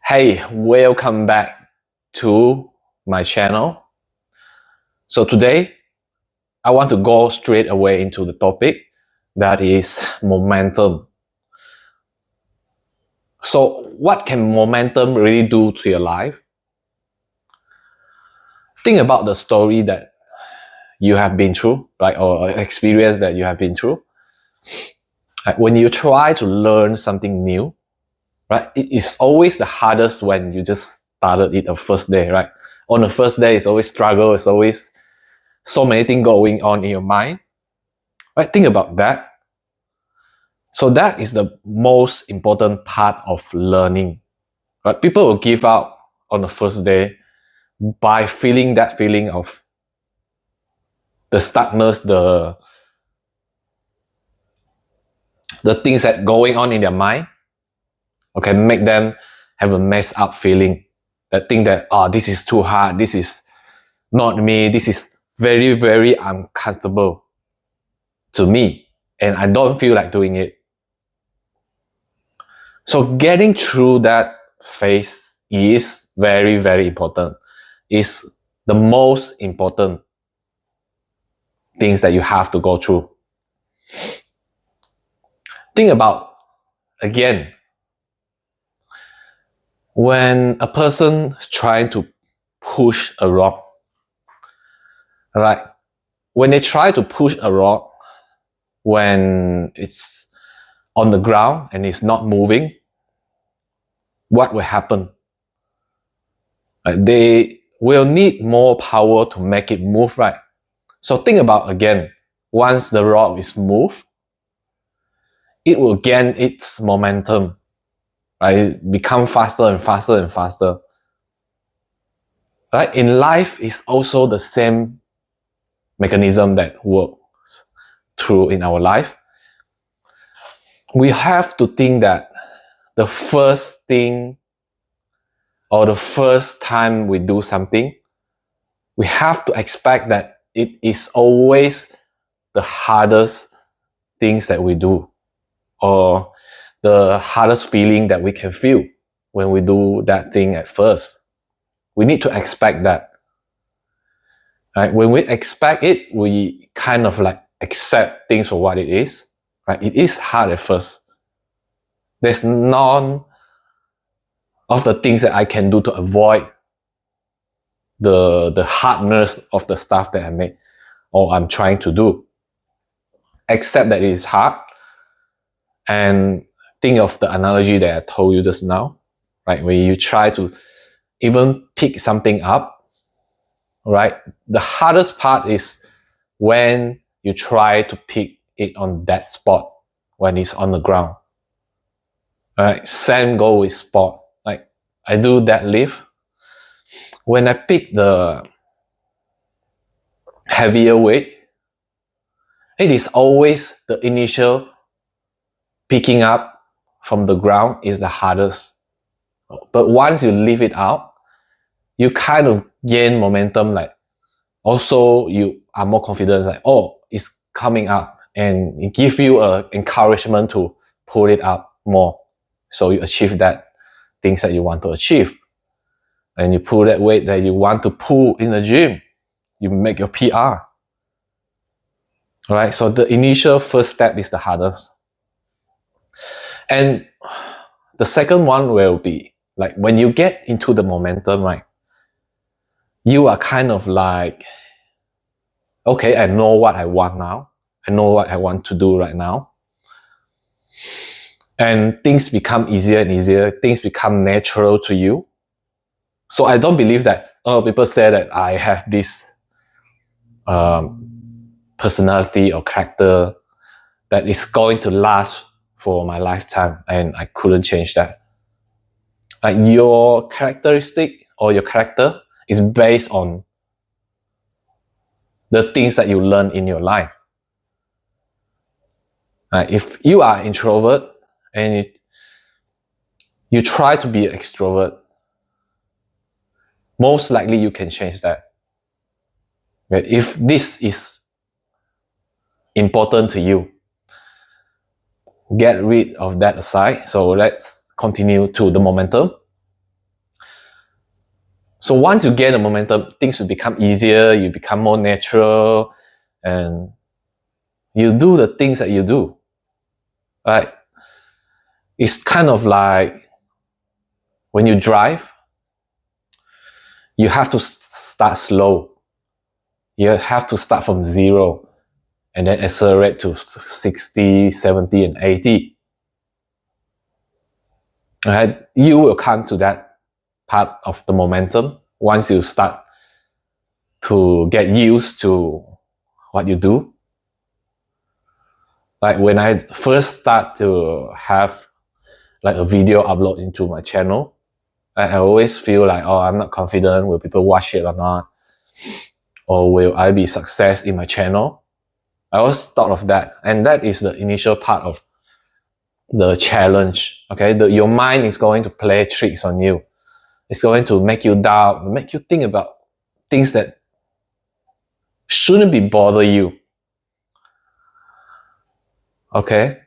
Hey, welcome back to my channel. So today, I want to go straight away into the topic that is momentum. So what can momentum really do to your life? Think about the story that you have been through, right? Or experience that you have been through. Right? When you try to learn something new, right? It is always the hardest when you just started it the first day, right? On the first day, it's always struggle. It's always so many things going on in your mind. Right? Think about that. So that is the most important part of learning. Right? People will give up on the first day by feeling that feeling of the stuckness, the things that going on in their mind. Okay, make them have a messed up feeling. That think that this is too hard, this is not me, this is very, very uncomfortable to me, and I don't feel like doing it. So getting through that phase is very, very important. It's the most important things that you have to go through. Think about, again, when a person trying to push a rock, right? When they try to push a rock, when it's on the ground and it's not moving, what will happen? They will need more power to make it move, right? So think about, again, once the rock is moved, it will gain its momentum, right? Become faster and faster and faster. Right? In life, it's also the same mechanism that works through in our life. We have to think that the first thing or the first time we do something, we have to expect that it is always the hardest things that we do, or the hardest feeling that we can feel when we do that thing at first. We need to expect that. Right? When we expect it, we kind of like accept things for what it is. Right? It is hard at first. There's none of the things that I can do to avoid the hardness of the stuff that I make or I'm trying to do. Accept that it is hard, and think of the analogy that I told you just now. Right? When you try to even pick something up, right? The hardest part is when you try to pick it on that spot when it's on the ground. Right? Same goal with sport. Like I do that lift. When I pick the heavier weight, it is always the initial picking up from the ground is the hardest. But once you leave it out, you kind of gain momentum. Like also you are more confident. Like it's coming up, and it gives you a encouragement to pull it up more. So you achieve that things that you want to achieve, and you pull that weight that you want to pull in the gym. You make your PR. All right. So the initial first step is the hardest, and the second one will be like when you get into the momentum, right? You are kind of like, okay, I know what I want now. I know what I want to do right now. And things become easier and easier. Things become natural to you. So I don't believe that people say that I have this personality or character that is going to last for my lifetime, and I couldn't change that. Like your characteristic or your character is based on the things that you learn in your life. If you are introvert and you try to be an extrovert, most likely you can change that. If this is important to you, get rid of that aside. So let's continue to the momentum. So once you gain the momentum, things will become easier, you become more natural, and you do the things that you do. Right? It's kind of like when you drive, you have to start slow. You have to start from 0 and then accelerate to 60, 70, and 80. Right? You will come to that part of the momentum once you start to get used to what you do. Like when I first start to have like a video upload into my channel, I always feel like, oh, I'm not confident. Will people watch it or not? Or will I be success in my channel? I always thought of that. And that is the initial part of the challenge. Okay, your mind is going to play tricks on you. It's going to make you doubt, make you think about things that shouldn't be bother you. Okay,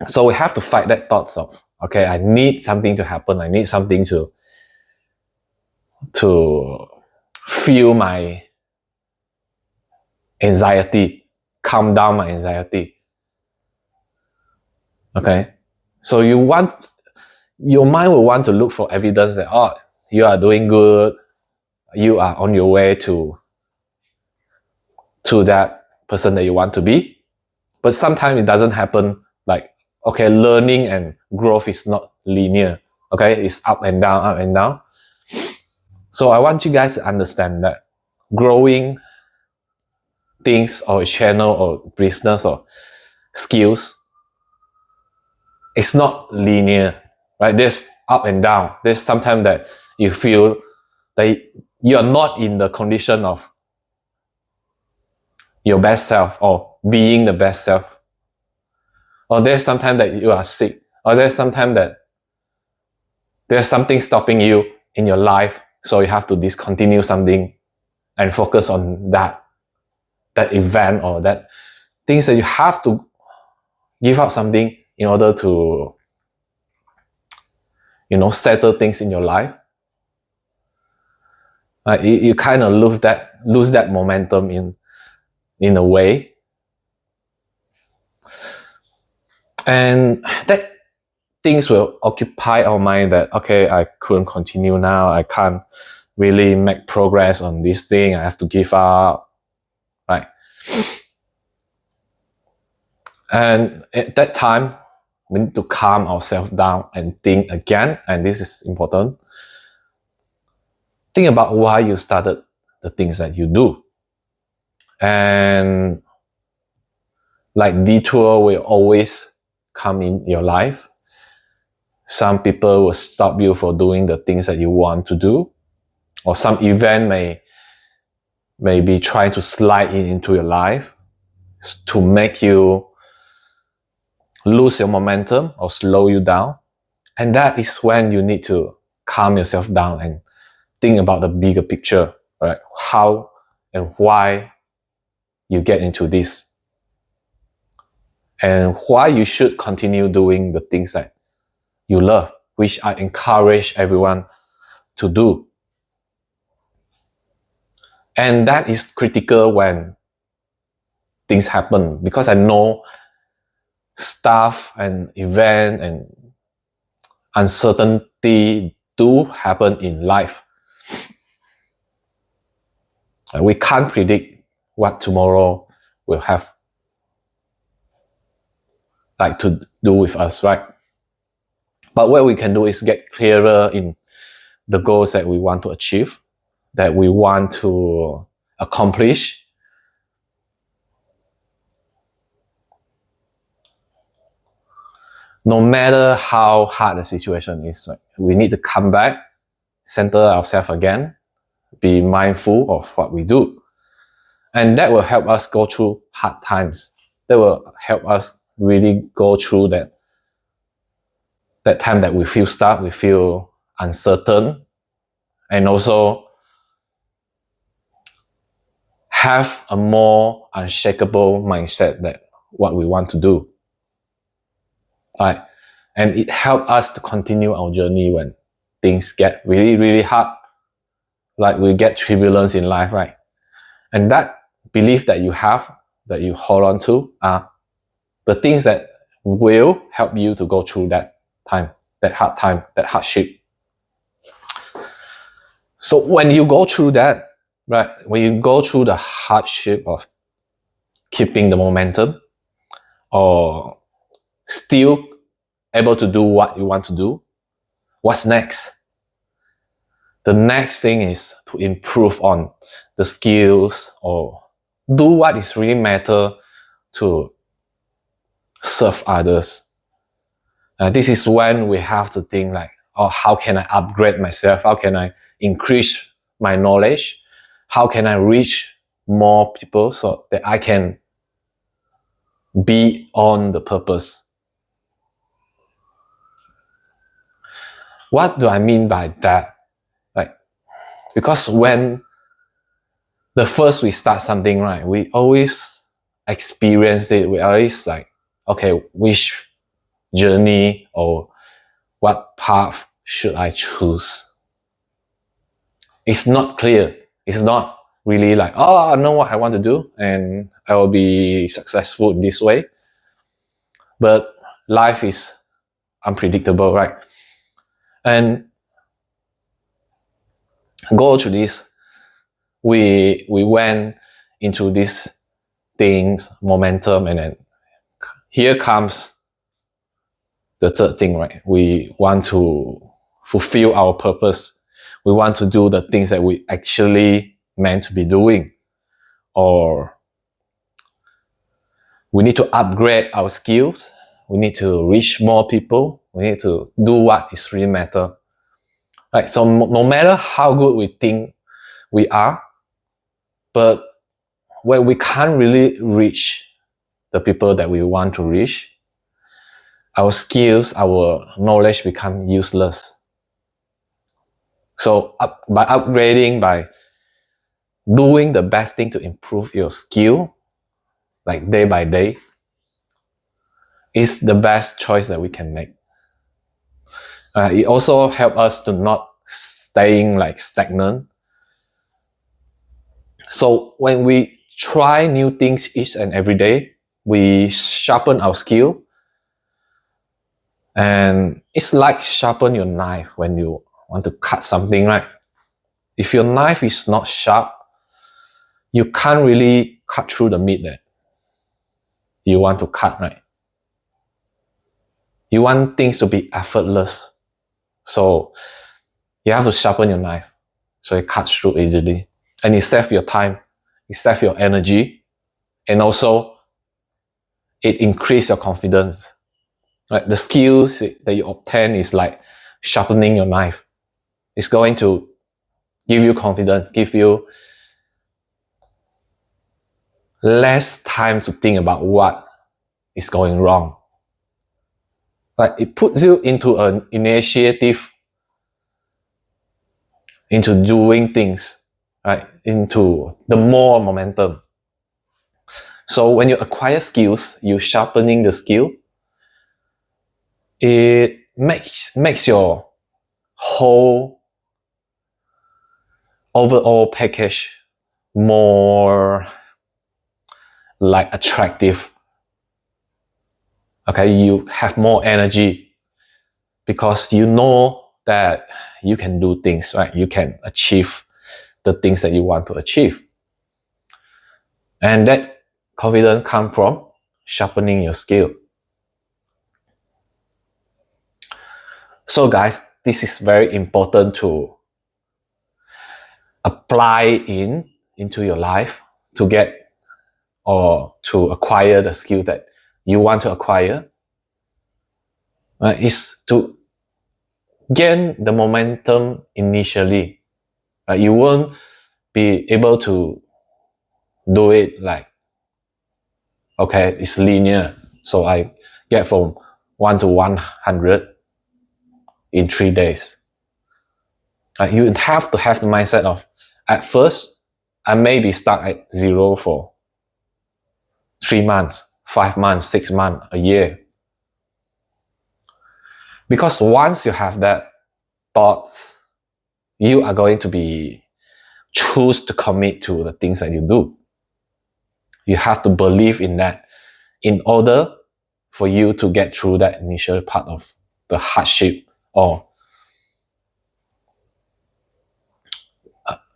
so we have to fight that thoughts of, okay, I need something to happen. I need something to feel my anxiety, calm down my anxiety. Okay, so your mind will want to look for evidence that, oh, you are doing good, you are on your way to that person that you want to be. But sometimes it doesn't happen. Like, okay, learning and growth is not linear. Okay, it's up and down, up and down. So I want you guys to understand that growing things or a channel or business or skills, it's not linear, right? There's up and down. There's sometimes that you feel that you are not in the condition of your best self or being the best self. Or there's sometimes that you are sick. Or there's sometimes that there's something stopping you in your life. So you have to discontinue something and focus on that event or that things that you have to give up something in order to, settle things in your life. You kind of lose that momentum in a way. And that things will occupy our mind that, okay, I couldn't continue now. I can't really make progress on this thing. I have to give up, right? And at that time, we need to calm ourselves down and think again. And this is important. Think about why you started the things that you do. And like detour will always come in your life. Some people will stop you for doing the things that you want to do. Or some event may be trying to slide into your life to make you lose your momentum or slow you down. And that is when you need to calm yourself down and think about the bigger picture, right? How and why you get into this. And why you should continue doing the things that you love, which I encourage everyone to do. And that is critical when things happen, because I know stuff and event and uncertainty do happen in life. We can't predict what tomorrow will have like to do with us, right? But what we can do is get clearer in the goals that we want to achieve, that we want to accomplish. No matter how hard the situation is, right? We need to come back, center ourselves again, be mindful of what we do. And that will help us go through hard times. That will help us really go through that time that we feel stuck, we feel uncertain, and also have a more unshakable mindset that what we want to do. Right? And it helps us to continue our journey when things get really, really hard. like we get turbulence in life, right? And that belief that you have, that you hold on to, are the things that will help you to go through that time, that hardship. So when you go through that, right, when you go through the hardship of keeping the momentum or still able to do what you want to do, what's next? The next thing is to improve on the skills or do what is really matter to serve others. This is when we have to think like, oh, how can I upgrade myself? How can I increase my knowledge? How can I reach more people so that I can be on the purpose? What do I mean by that? Like, because when the first we start something, right, we always experience it. We always like, okay, which journey or what path should I choose? It's not clear. It's not really like, oh, I know what I want to do and I will be successful in this way. But life is unpredictable, right? And go through this, we went into these things, momentum, and then here comes the third thing, right? We want to fulfill our purpose. We want to do the things that we actually meant to be doing, or we need to upgrade our skills. We need to reach more people. We need to do what is really matter. Right? So no matter how good we think we are, but when we can't really reach the people that we want to reach, our skills, our knowledge become useless. So by upgrading, by doing the best thing to improve your skill, like day by day, is the best choice that we can make. It also helps us to not staying like stagnant. So when we try new things each and every day, we sharpen our skill. And it's like sharpen your knife when you want to cut something, right? If your knife is not sharp, you can't really cut through the meat that you want to cut, right? You want things to be effortless. So you have to sharpen your knife so it cuts through easily. And it saves your time, it saves your energy, and also it increases your confidence. Right? The skills that you obtain is like sharpening your knife. It's going to give you confidence, give you less time to think about what is going wrong. Like it puts you into an initiative, into doing things, right? Into the more momentum. So when you acquire skills, you sharpening the skill, it makes your whole overall package more like attractive. Okay, you have more energy because you know that you can do things, right? You can achieve the things that you want to achieve. And that confidence comes from sharpening your skill. So guys, this is very important to apply into your life to get or to acquire the skill that you want to acquire. Is to gain the momentum initially. You won't be able to do it like, okay, it's linear. So I get from 1 to 100 in 3 days. You have to have the mindset of, at first, I may be stuck at 0 for 3 months, 5 months, 6 months, a year. Because once you have that thoughts, you are going to be choose to commit to the things that you do. You have to believe in that in order for you to get through that initial part of the hardship or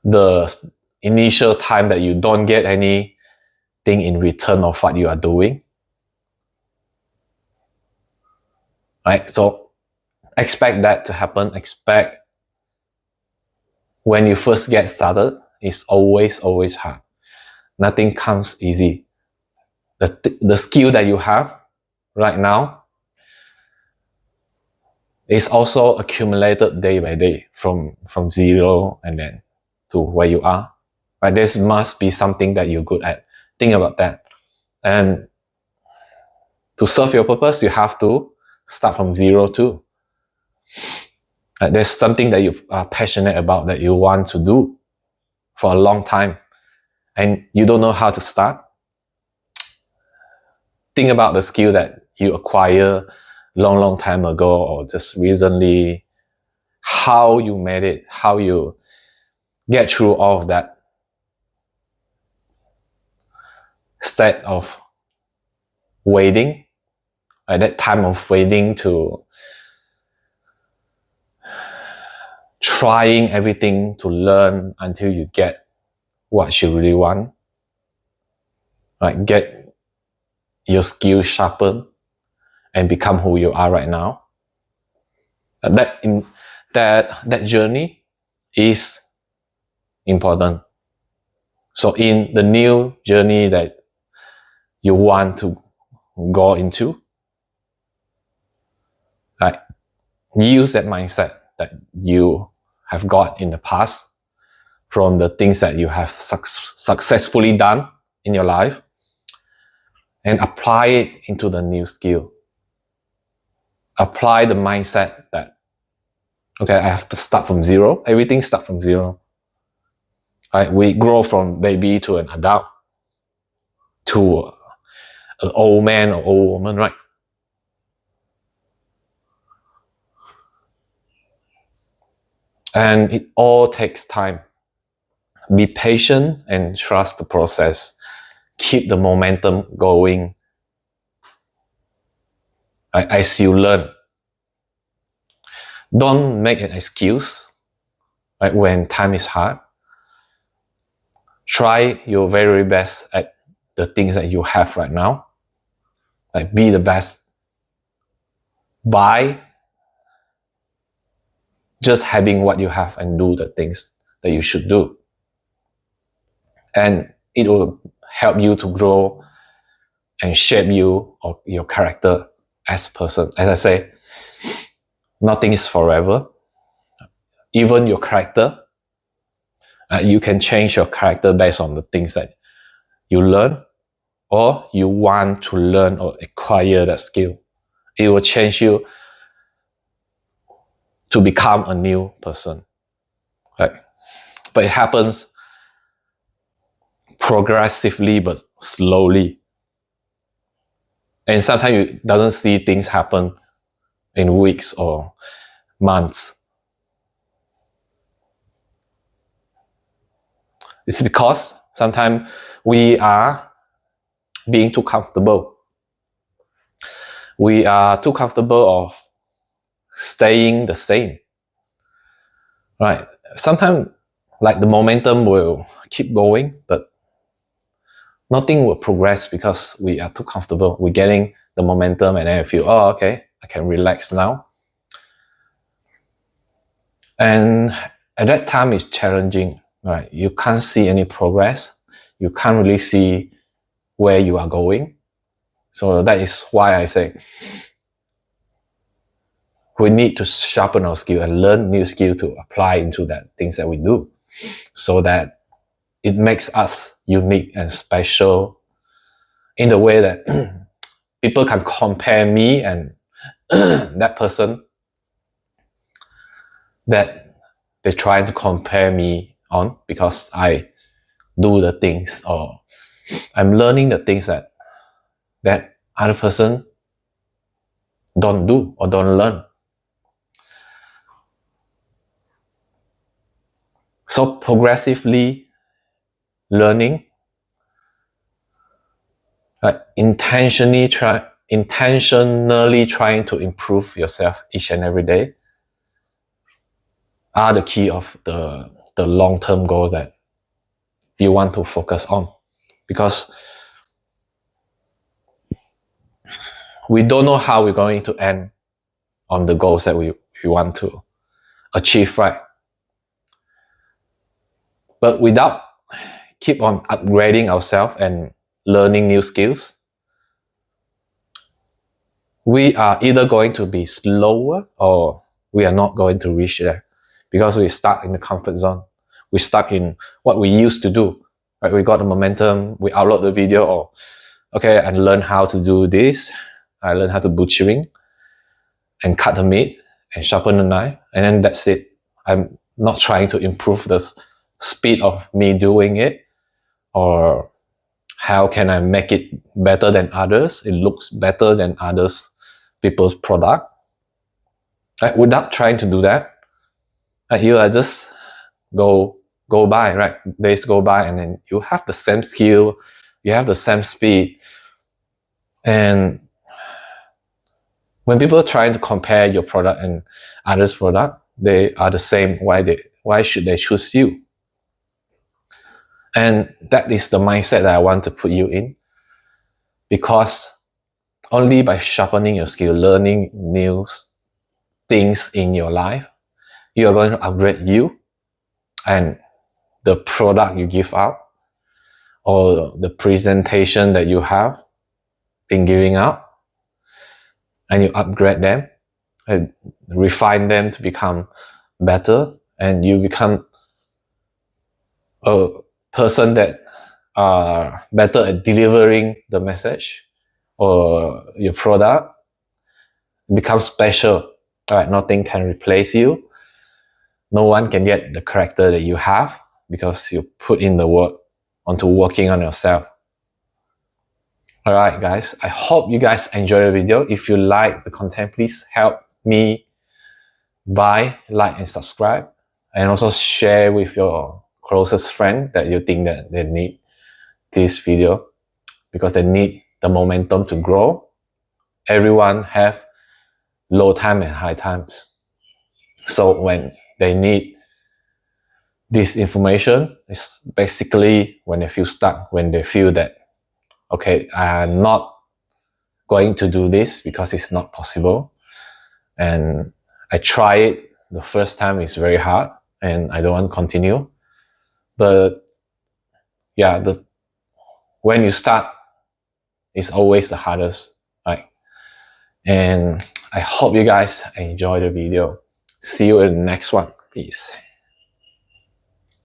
the initial time that you don't get anything in return of what you are doing. Right? So expect that to happen. Expect when you first get started, it's always hard. Nothing comes easy. The skill that you have right now is also accumulated day by day from zero and then to where you are. Right? This must be something that you're good at. Think about that. And to serve your purpose, you have to start from zero too. There's something that you are passionate about that you want to do for a long time and you don't know how to start. Think about the skill that you acquired long time ago or just recently, how you made it, how you get through all of that state of waiting, at that time of waiting to trying everything to learn until you get what you really want. Like get your skills sharpened and become who you are right now. That journey is important. So in the new journey that you want to go into, right, use that mindset that you have got in the past from the things that you have successfully done in your life and apply it into the new skill. Apply the mindset that, okay, I have to start from zero. Everything starts from zero. Right? We grow from baby to an adult to an old man or old woman, right? And it all takes time. Be patient and trust the process. Keep the momentum going, right, as you learn. Don't make an excuse, right, when time is hard. Try your very best at the things that you have right now. Like be the best by just having what you have and do the things that you should do. And it will help you to grow and shape you or your character as a person. As I say, nothing is forever. Even your character, you can change your character based on the things that you learn or you want to learn or acquire that skill. It will change you to become a new person. Right? But it happens progressively but slowly. And sometimes you doesn't see things happen in weeks or months. It's because sometimes we are being too comfortable. We are too comfortable of staying the same. Right? Sometimes like the momentum will keep going, but nothing will progress because we are too comfortable. We're getting the momentum and then I feel, oh, okay, I can relax now. And at that time it's challenging, right? You can't see any progress. You can't really see where you are going. So that is why I say we need to sharpen our skill and learn new skill to apply into that things that we do so that it makes us unique and special in the way that people can compare me and that person that they're trying to compare me on because I do the things or I'm learning the things that other person don't do or don't learn. So progressively learning, intentionally trying to improve yourself each and every day are the key of the long-term goal that you want to focus on. Because we don't know how we're going to end on the goals that we want to achieve, right? But without keep on upgrading ourselves and learning new skills, we are either going to be slower or we are not going to reach there, because we're stuck in the comfort zone. We're stuck in what we used to do, right? We got the momentum, we upload the video, or okay, I learned how to do this. I learned how to butchering and cut the meat and sharpen the knife, and then that's it. I'm not trying to improve the speed of me doing it, or how can I make it better than others? It looks better than others people's product. Right? Without trying to do that, you are just go by, right? Days go by, and then you have the same skill, you have the same speed, and when people are trying to compare your product and others' product, they are the same. Why should they choose you? And that is the mindset that I want to put you in, because only by sharpening your skill, learning new things in your life, you are going to upgrade you and the product you give out, or the presentation that you have been giving out, and you upgrade them and refine them to become better, and you become a person that are better at delivering the message or your product. Becomes special. All right, nothing can replace you. No one can get the character that you have, because you put in the work onto working on yourself. All right, guys, I hope you guys enjoy the video. If you like the content, please help me by like and subscribe, and also share with your closest friend that you think that they need this video, because they need the momentum to grow. Everyone have low time and high times. So when they need this information, it's basically when they feel stuck, when they feel that, okay, I'm not going to do this because it's not possible. And I try it, the first time it's very hard and I don't want to continue. But yeah, when you start, it's always the hardest, right? And I hope you guys enjoy the video. See you in the next one. Peace.